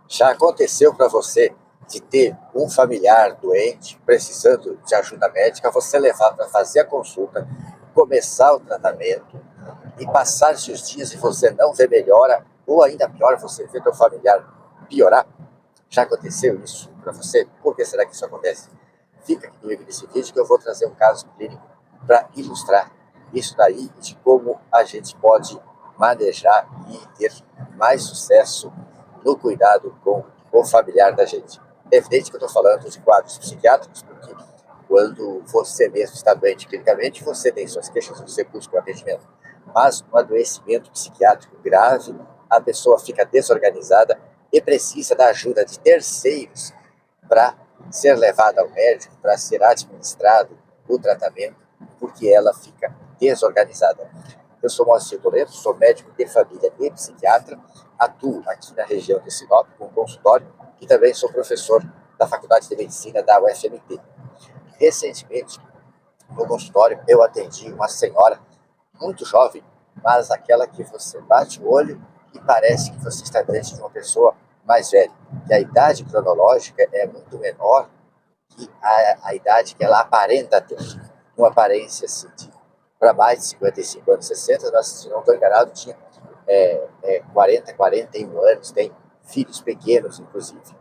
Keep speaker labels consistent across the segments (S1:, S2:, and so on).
S1: Já aconteceu para você de ter um familiar doente, precisando de ajuda médica, você levar para fazer a consulta, começar o tratamento e passar-se os dias e você não vê melhora, ou ainda pior, você vê teu familiar piorar? Já aconteceu isso para você? Por que será que isso acontece? Fica aqui comigo nesse vídeo que eu vou trazer um caso clínico para ilustrar isso daí e de como a gente pode manejar e ter mais sucesso no cuidado com o familiar da gente. É evidente que eu estou falando de quadros psiquiátricos, porque quando você mesmo está doente clinicamente, você tem suas queixas, você busca o atendimento. Mas um adoecimento psiquiátrico grave, a pessoa fica desorganizada e precisa da ajuda de terceiros para ser levada ao médico, para ser administrado o tratamento, porque ela fica desorganizada. Eu sou Moacir Toledo, sou médico de família e psiquiatra, atuo aqui na região de Sinop, com consultório, e também sou professor da Faculdade de Medicina da UFMT. Recentemente, no consultório, eu atendi uma senhora muito jovem, mas aquela que você bate o olho e parece que você está diante de uma pessoa mais velha, que a idade cronológica é muito menor que a idade que ela aparenta ter. Uma aparência assim, para mais de 55 anos, 60, nós, se não estou enganado, tinha 40, 41 anos, tem filhos pequenos, inclusive.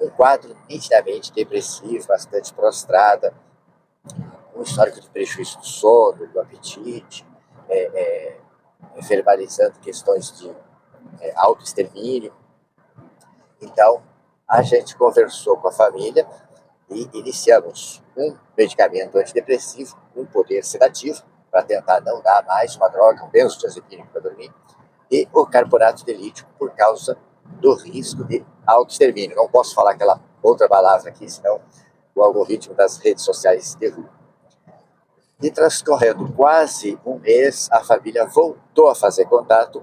S1: Um quadro nitidamente depressivo, bastante prostrada, um histórico de prejuízo do sono, do apetite, verbalizando questões de autoextermínio. Então, a gente conversou com a família e iniciamos um medicamento antidepressivo, um poder sedativo, para tentar não dar mais uma droga, um benzodiazepínico para dormir, e o carbonato de lítio por causa do risco de autoextermínio. Não posso falar aquela outra palavra aqui, senão o algoritmo das redes sociais derruba. E transcorrendo quase um mês, a família voltou a fazer contato,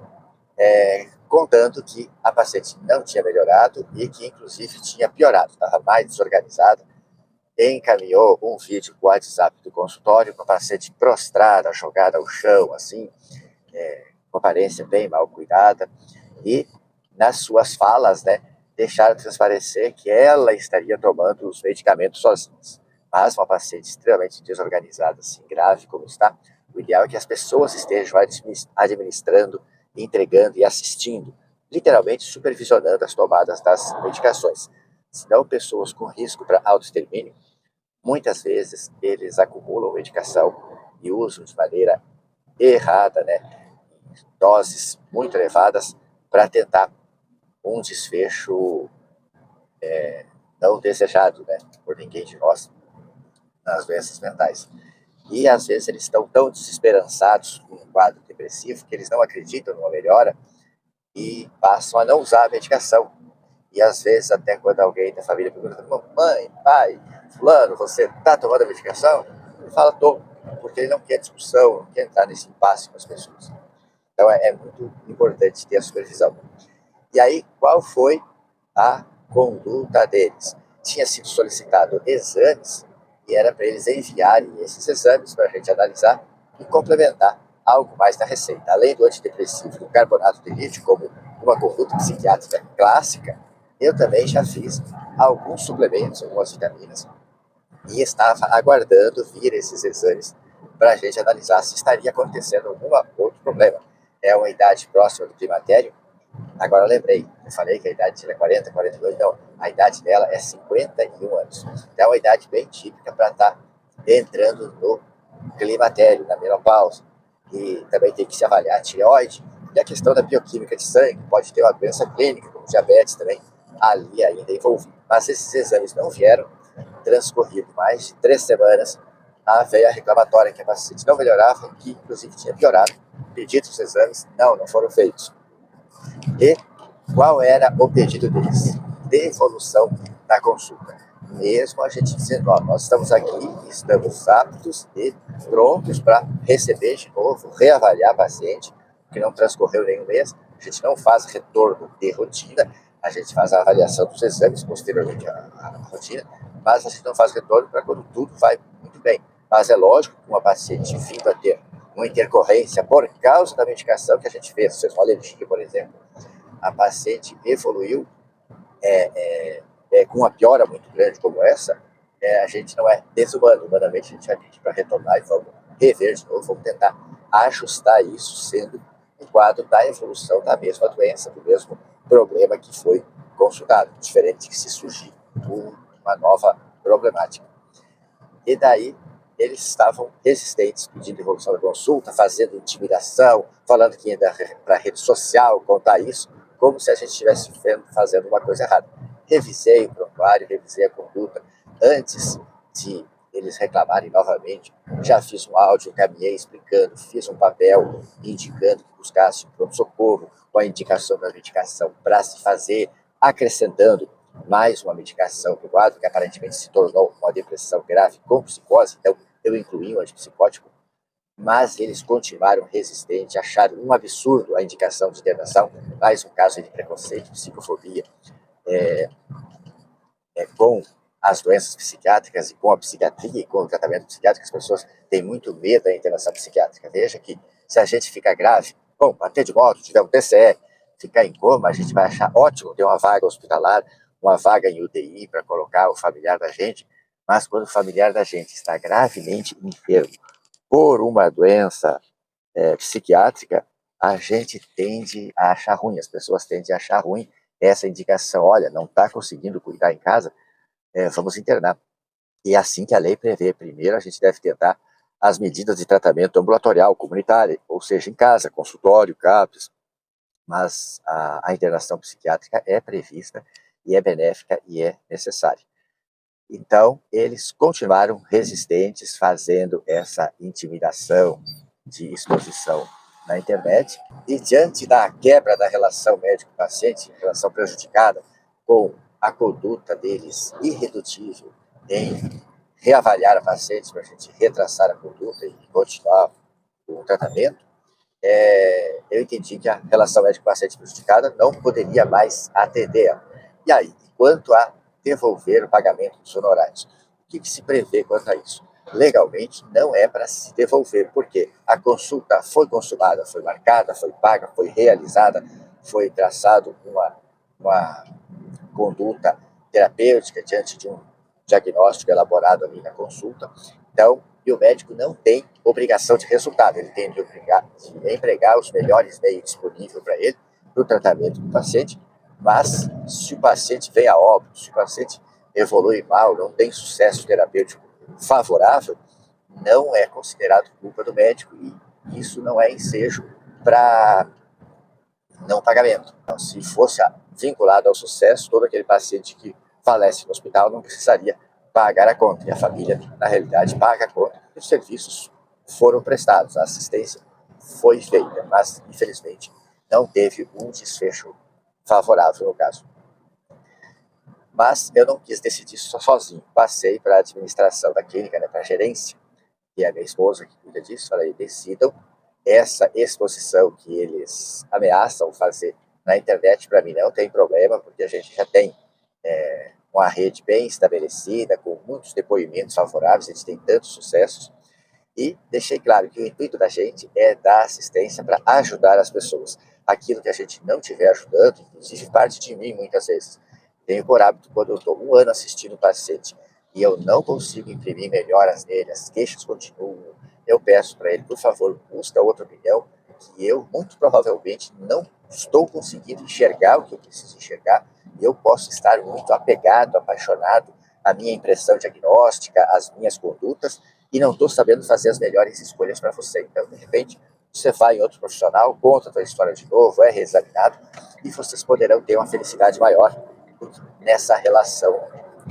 S1: contando que a paciente não tinha melhorado e que, inclusive, tinha piorado, estava mais desorganizada. Encaminhou um vídeo com o WhatsApp do consultório, com a paciente prostrada, jogada ao chão, assim, com aparência bem mal cuidada, e nas suas falas, né, deixaram transparecer que ela estaria tomando os medicamentos sozinha. Mas uma paciente extremamente desorganizada, assim, grave como está, o ideal é que as pessoas estejam administrando, entregando e assistindo, literalmente supervisionando as tomadas das medicações. Senão, pessoas com risco para autoextermínio, muitas vezes eles acumulam medicação e usam de maneira errada, né, doses muito elevadas, para tentar um desfecho não desejado, né, por ninguém de nós nas doenças mentais. E às vezes eles estão tão desesperançados com um quadro depressivo que eles não acreditam numa melhora e passam a não usar a medicação. E às vezes até quando alguém da família pergunta, mãe, pai, fulano, você está tomando a medicação? Ele fala, tô, porque ele não quer discussão, não quer entrar nesse impasse com as pessoas. Então é muito importante ter a supervisão. E aí, qual foi a conduta deles? Tinha sido solicitado exames e era para eles enviarem esses exames para a gente analisar e complementar algo mais na receita. Além do antidepressivo, do carbonato de lítio, como uma conduta psiquiátrica clássica, eu também já fiz alguns suplementos, algumas vitaminas, e estava aguardando vir esses exames para a gente analisar se estaria acontecendo algum outro problema. É uma idade próxima do climatério. Agora eu lembrei, eu falei que a idade dela é 40, 42, não, a idade dela é 51 anos. Então é uma idade bem típica para estar entrando no climatério, na menopausa. E também tem que se avaliar a tireoide e a questão da bioquímica de sangue, pode ter uma doença clínica, como diabetes também, ali ainda envolvido. Mas esses exames não vieram, transcorrido mais de 3 semanas, a veia reclamatória que a paciente não melhorava, que inclusive tinha piorado, pedidos os exames, não foram feitos. E qual era o pedido deles? Devolução da consulta. Mesmo a gente dizendo, ó, nós estamos aqui, estamos aptos e prontos para receber de novo, reavaliar a paciente, que não transcorreu nenhum mês, a gente não faz retorno de rotina, a gente faz a avaliação dos exames posteriormente à rotina, mas a gente não faz retorno para quando tudo vai muito bem. Mas é lógico que uma paciente vindo a ter uma intercorrência por causa da medicação que a gente fez, seja uma alergia, por exemplo, a paciente evoluiu com uma piora muito grande como essa, a gente não é desumano. Humanamente, a gente vai pedir para retornar e vamos rever de novo, vamos tentar ajustar isso, sendo um quadro da evolução da mesma doença, do mesmo problema que foi consultado, diferente que se surgir uma nova problemática. E daí eles estavam resistentes, pedindo evolução da consulta, fazendo intimidação, falando que ia para a rede social contar isso, como se a gente estivesse fazendo uma coisa errada. Revisei o prontuário, revisei a conduta. Antes de eles reclamarem novamente, já fiz um áudio, encaminhei explicando, fiz um papel indicando que buscasse um pronto-socorro com a indicação da medicação para se fazer, acrescentando mais uma medicação para o quadro, que aparentemente se tornou uma depressão grave com psicose, então eu incluí um antipsicótico, mas eles continuaram resistentes, acharam um absurdo a indicação de internação, mais um caso de preconceito, psicofobia, com as doenças psiquiátricas e com a psiquiatria e com o tratamento psiquiátrico, as pessoas têm muito medo da internação psiquiátrica. Veja que se a gente ficar grave, bom, bater de moto, tiver um TCE, ficar em coma, a gente vai achar ótimo ter uma vaga hospitalar, uma vaga em UTI para colocar o familiar da gente, mas quando o familiar da gente está gravemente enfermo por uma doença psiquiátrica, a gente tende a achar ruim, as pessoas tendem a achar ruim essa indicação. Olha, não está conseguindo cuidar em casa, vamos internar. E é assim que a lei prevê. Primeiro, a gente deve tentar as medidas de tratamento ambulatorial, comunitário, ou seja, em casa, consultório, CAPS, mas a internação psiquiátrica é prevista e é benéfica e é necessária. Então, eles continuaram resistentes, fazendo essa intimidação de exposição na internet, e diante da quebra da relação médico-paciente, relação prejudicada, com a conduta deles irredutível em reavaliar a paciente para a gente retraçar a conduta e continuar o tratamento, eu entendi que a relação médico-paciente prejudicada não poderia mais atender. E aí, quanto a devolver o pagamento dos honorários, o que se prevê quanto a isso? Legalmente, não é para se devolver, porque a consulta foi consumada, foi marcada, foi paga, foi realizada, foi traçado uma conduta terapêutica diante de um diagnóstico elaborado ali na consulta. Então, e o médico não tem obrigação de resultado, ele tem de empregar os melhores meios disponíveis para ele, para o tratamento do paciente, mas se o paciente vem a óbito, se o paciente evolui mal, não tem sucesso terapêutico favorável, não é considerado culpa do médico e isso não é ensejo para não pagamento. Então, se fosse vinculado ao sucesso, todo aquele paciente que falece no hospital não precisaria pagar a conta. E a família, na realidade, paga a conta. Os serviços foram prestados, a assistência foi feita, mas, infelizmente, não teve um desfecho favorável no caso. Mas eu não quis decidir sozinho. Passei para a administração da clínica, para a gerência, que é a minha esposa que cuida disso. Falei, decidam essa exposição que eles ameaçam fazer na internet. Para mim não tem problema, porque a gente já tem uma rede bem estabelecida, com muitos depoimentos favoráveis, a gente tem tantos sucessos. E deixei claro que o intuito da gente é dar assistência para ajudar as pessoas. Aquilo que a gente não estiver ajudando, inclusive parte de mim muitas vezes. Tenho por hábito, quando eu estou um ano assistindo o paciente e eu não consigo imprimir melhoras nele, as queixas continuam, eu peço para ele, por favor, busca outra opinião, que eu muito provavelmente não estou conseguindo enxergar o que eu preciso enxergar, e eu posso estar muito apegado, apaixonado à minha impressão diagnóstica, às minhas condutas, e não estou sabendo fazer as melhores escolhas para você. Então, de repente, você vai em outro profissional, conta a tua história de novo, é reexaminado, e vocês poderão ter uma felicidade maior nessa relação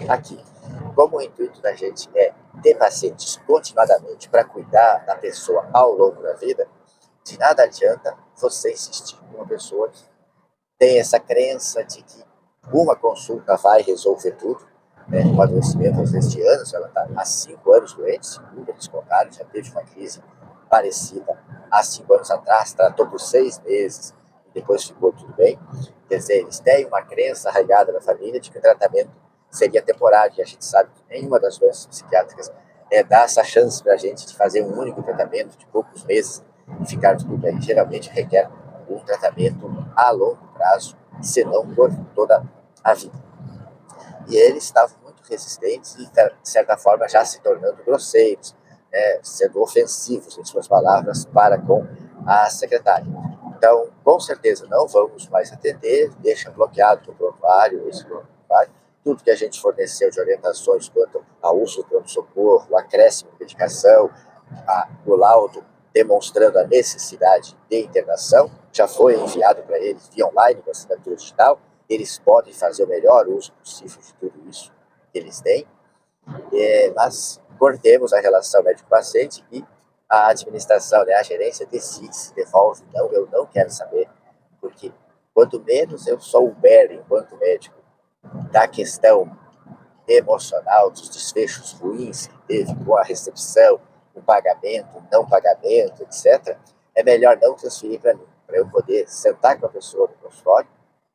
S1: aqui. Como o intuito da gente é ter pacientes continuadamente para cuidar da pessoa ao longo da vida, de nada adianta você insistir com uma pessoa que tem essa crença de que uma consulta vai resolver tudo, um adoecimento às vezes de anos, ela está há 5 anos doente, segundo eles contaram, já teve uma crise parecida há 5 anos atrás, tratou por 6 meses e depois ficou tudo bem. Quer dizer, eles têm uma crença arraigada na família de que o tratamento seria temporário, e a gente sabe que nenhuma das doenças psiquiátricas dá essa chance para a gente de fazer um único tratamento de poucos meses e ficar tudo bem. Geralmente requer um tratamento a longo prazo, se não por toda a vida. E eles estavam muito resistentes e, de certa forma, já se tornando grosseiros, sendo ofensivos em suas palavras para com a secretária. Então, com certeza, não vamos mais atender, deixa bloqueado o prontuário, esse prontuário, tudo que a gente forneceu de orientações quanto ao uso do pronto-socorro, o acréscimo de medicação, o laudo demonstrando a necessidade de internação, já foi enviado para eles via online com assinatura digital. Eles podem fazer o melhor uso possível de tudo isso que eles têm, mas cortemos a relação médico-paciente e a administração, a gerência decide se devolve. Não, eu não quero saber, porque quanto menos eu souber, enquanto médico, da questão emocional, dos desfechos ruins que teve com a recepção, o pagamento, o não pagamento, etc., é melhor não transferir para mim, para eu poder sentar com a pessoa no consultório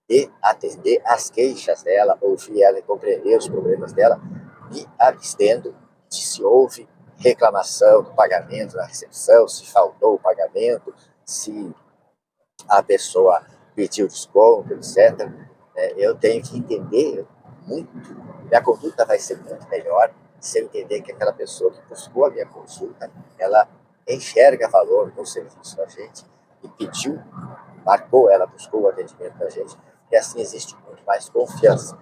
S1: e atender as queixas dela, ouvir ela e compreender os problemas dela, me abstendo de se houve reclamação do pagamento na recepção, se faltou o pagamento, se a pessoa pediu desconto, etc. Eu tenho que entender muito, minha conduta vai ser muito melhor se eu entender que aquela pessoa que buscou a minha consulta, ela enxerga valor no serviço da gente e pediu, marcou, ela buscou o atendimento da gente, e assim existe muito mais confiança.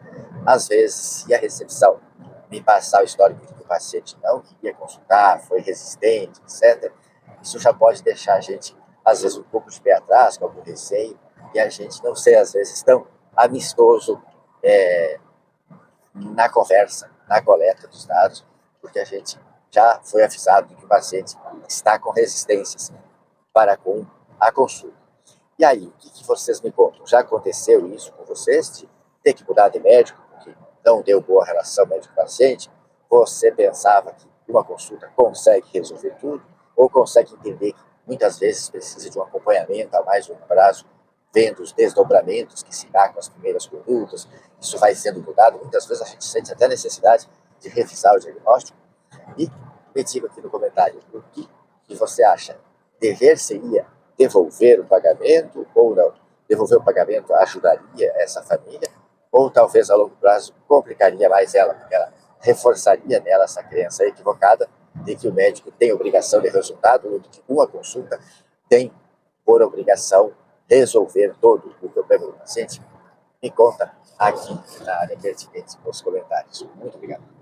S1: Às vezes, se a recepção me passar o histórico de que o paciente não queria consultar, foi resistente, etc., isso já pode deixar a gente, às vezes, um pouco de pé atrás, com algum receio, e a gente não ser, às vezes, tão amistoso na conversa, na coleta dos dados, porque a gente já foi avisado de que o paciente está com resistências para com a consulta. E aí, o que vocês me contam? Já aconteceu isso com vocês, de ter que mudar de médico, porque não deu boa relação médico-paciente? Você pensava que uma consulta consegue resolver tudo, ou consegue entender que muitas vezes precisa de um acompanhamento a mais longo prazo, vendo os desdobramentos que se dá com as primeiras condutas, isso vai sendo mudado, muitas vezes a gente sente até necessidade de revisar o diagnóstico? E me diga aqui no comentário, o que você acha? Dever seria devolver o pagamento ou não? Devolver o pagamento ajudaria essa família? Ou talvez a longo prazo complicaria mais ela, porque ela reforçaria nela essa crença equivocada de que o médico tem obrigação de resultado, ou de que uma consulta tem por obrigação resolver todo o problema do paciente? Me conta aqui na área pertinente nos comentários. Muito obrigado.